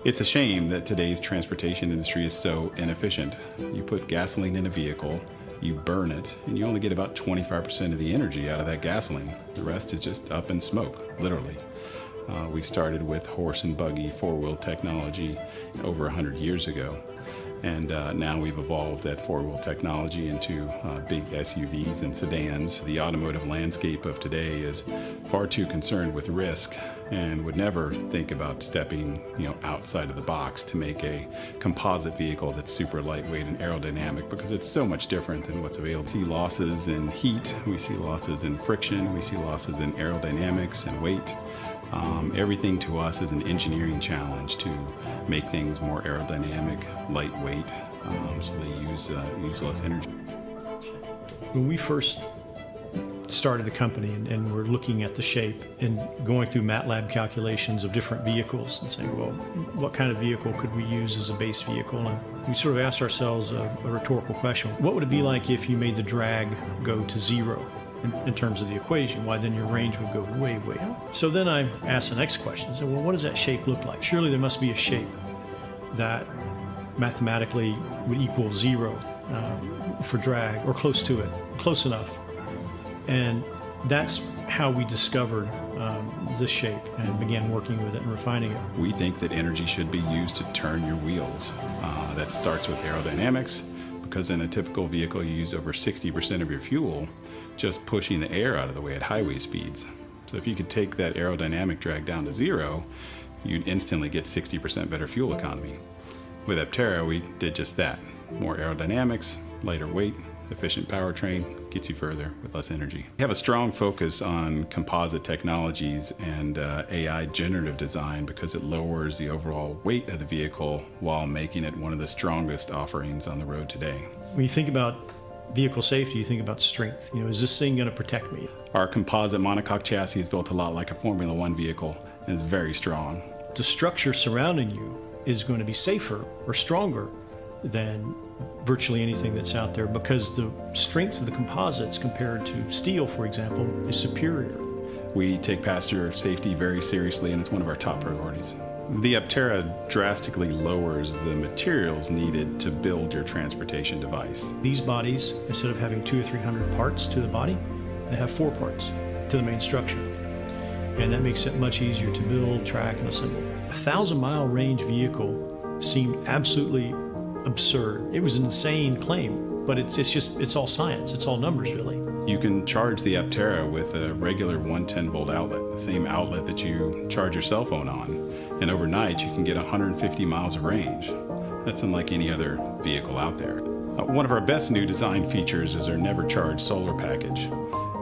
It's a shame that today's transportation industry is so inefficient. You put gasoline in a vehicle, you burn it, and you only get about 25% of the energy out of that gasoline. The rest is just up in smoke, literally. We started with horse and buggy four-wheel technology over 100 years ago. And now we've evolved that four-wheel technology into big SUVs and sedans. The automotive landscape of today is far too concerned with risk and would never think about stepping, outside of the box to make a composite vehicle that's super lightweight and aerodynamic, because it's so much different than what's available. We see losses in heat, we see losses in friction, we see losses in aerodynamics and weight. Everything to us is an engineering challenge to make things more aerodynamic, lightweight, so they use less energy. When we first started the company and we're looking at the shape and going through MATLAB calculations of different vehicles and saying, well, what kind of vehicle could we use as a base vehicle? And we sort of asked ourselves a rhetorical question. What would it be like if you made the drag go to zero? In terms of the equation, why then your range would go way, way up. So then I asked the next question. I said, well, what does that shape look like? Surely there must be a shape that mathematically would equal zero for drag, or close to it, close enough. And that's how we discovered this shape and began working with it and refining it. We think that energy should be used to turn your wheels. That starts with aerodynamics, because in a typical vehicle you use over 60% of your fuel just pushing the air out of the way at highway speeds. So if you could take that aerodynamic drag down to zero, you'd instantly get 60% better fuel economy. With Aptera, we did just that. More aerodynamics, lighter weight, efficient powertrain, gets you further with less energy. We have a strong focus on composite technologies and AI generative design, because it lowers the overall weight of the vehicle while making it one of the strongest offerings on the road today. When you think about vehicle safety, you think about strength. Is this thing going to protect me? Our composite monocoque chassis is built a lot like a Formula One vehicle and is very strong. The structure surrounding you is going to be safer or stronger than virtually anything that's out there, because the strength of the composites compared to steel, for example, is superior. We take passenger safety very seriously, and it's one of our top priorities. The Aptera drastically lowers the materials needed to build your transportation device. These bodies, instead of having 200 or 300 parts to the body, they have 4 parts to the main structure. And that makes it much easier to build, track, and assemble. A 1,000-mile range vehicle seemed absolutely absurd. It was an insane claim, but it's all science. It's all numbers, really. You can charge the Aptera with a regular 110-volt outlet, the same outlet that you charge your cell phone on. And overnight, you can get 150 miles of range. That's unlike any other vehicle out there. One of our best new design features is our Never Charge solar package.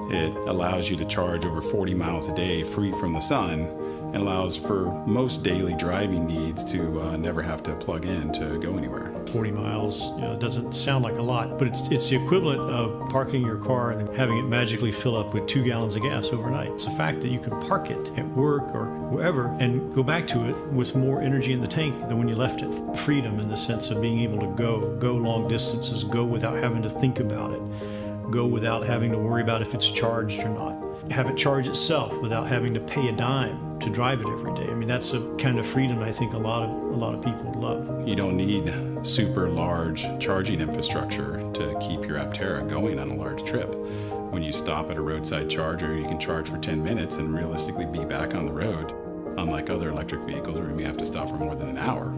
It allows you to charge over 40 miles a day free from the sun, and allows for most daily driving needs to never have to plug in to go anywhere. 40 miles doesn't sound like a lot, but it's the equivalent of parking your car and having it magically fill up with 2 gallons of gas overnight. It's the fact that you can park it at work or wherever and go back to it with more energy in the tank than when you left it. Freedom in the sense of being able to go long distances, go without having to think about it, go without having to worry about if it's charged or not. Have it charge itself without having to pay a dime to drive it every day. I mean, that's a kind of freedom I think a lot of people would love. You don't need super large charging infrastructure to keep your Aptera going on a large trip. When you stop at a roadside charger, you can charge for 10 minutes and realistically be back on the road, unlike other electric vehicles where you may have to stop for more than an hour.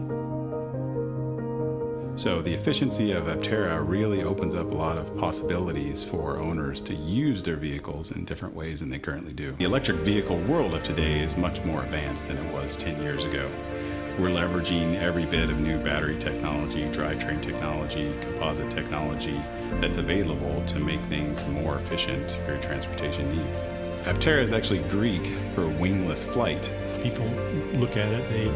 So the efficiency of Aptera really opens up a lot of possibilities for owners to use their vehicles in different ways than they currently do. The electric vehicle world of today is much more advanced than it was 10 years ago. We're leveraging every bit of new battery technology, drivetrain technology, composite technology that's available to make things more efficient for your transportation needs. Aptera is actually Greek for wingless flight. People look at it, they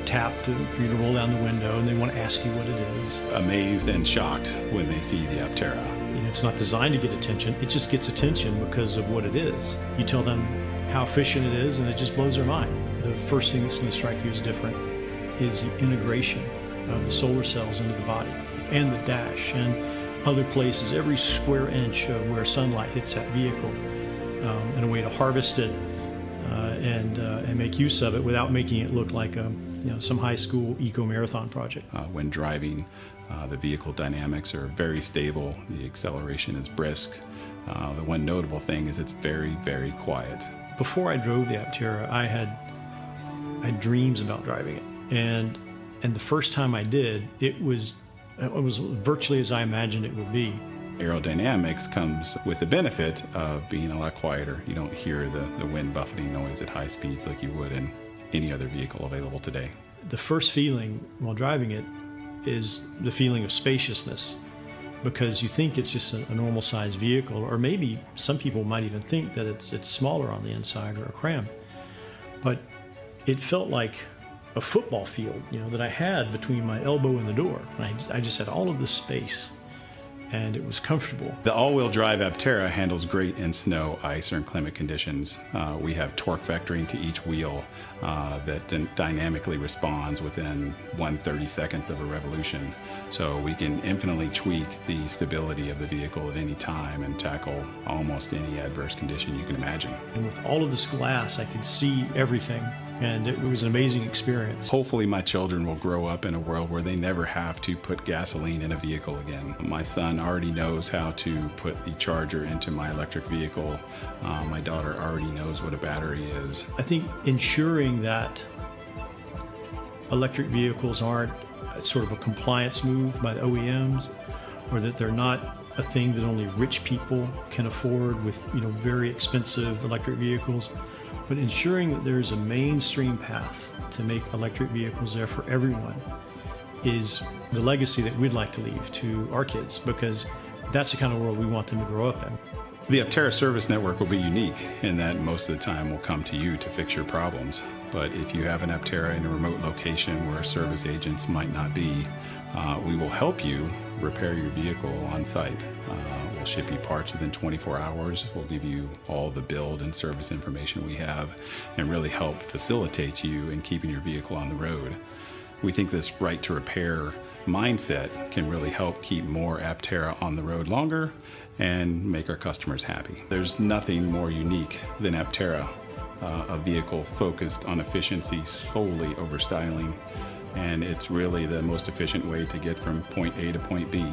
tap for you to roll down the window, and they want to ask you what it is. Amazed and shocked when they see the Aptera. It's not designed to get attention, it just gets attention because of what it is. You tell them how efficient it is, and it just blows their mind. The first thing that's going to strike you as different is the integration of the solar cells into the body, and the dash, and other places, every square inch of where sunlight hits that vehicle, and a way to harvest it and make use of it without making it look like a some high school eco marathon project. When driving, the vehicle dynamics are very stable. The acceleration is brisk. The one notable thing is it's very, very quiet. Before I drove the Aptera, I had dreams about driving it, and the first time I did, it was virtually as I imagined it would be. Aerodynamics comes with the benefit of being a lot quieter. You don't hear the wind buffeting noise at high speeds like you would in any other vehicle available today. The first feeling while driving it is the feeling of spaciousness, because you think it's just a normal sized vehicle, or maybe some people might even think that it's smaller on the inside or cramped. But it felt like a football field, that I had between my elbow and the door. And I just had all of this space, and it was comfortable. The all-wheel drive Aptera handles great in snow, ice, or inclement conditions. We have torque vectoring to each wheel that dynamically responds within 1/30 seconds of a revolution. So we can infinitely tweak the stability of the vehicle at any time and tackle almost any adverse condition you can imagine. And with all of this glass, I could see everything, and it was an amazing experience. Hopefully my children will grow up in a world where they never have to put gasoline in a vehicle again. My son already knows how to put the charger into my electric vehicle. My daughter already knows what a battery is. I think ensuring that electric vehicles aren't sort of a compliance move by the OEMs, or that they're not a thing that only rich people can afford with very expensive electric vehicles, but ensuring that there's a mainstream path to make electric vehicles there for everyone is the legacy that we'd like to leave to our kids, because that's the kind of world we want them to grow up in. The Aptera service network will be unique in that most of the time we'll come to you to fix your problems. But if you have an Aptera in a remote location where service agents might not be, we will help you repair your vehicle on site. We'll ship you parts within 24 hours. We'll give you all the build and service information we have and really help facilitate you in keeping your vehicle on the road. We think this right to repair mindset can really help keep more Aptera on the road longer and make our customers happy. There's nothing more unique than Aptera, a vehicle focused on efficiency solely over styling, and it's really the most efficient way to get from point A to point B.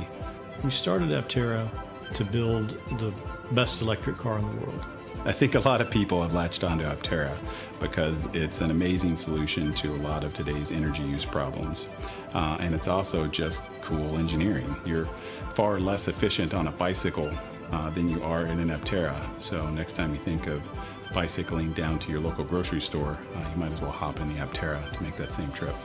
We started Aptera to build the best electric car in the world. I think a lot of people have latched onto Aptera because it's an amazing solution to a lot of today's energy use problems. And it's also just cool engineering. You're far less efficient on a bicycle than you are in an Aptera. So next time you think of bicycling down to your local grocery store, you might as well hop in the Aptera to make that same trip.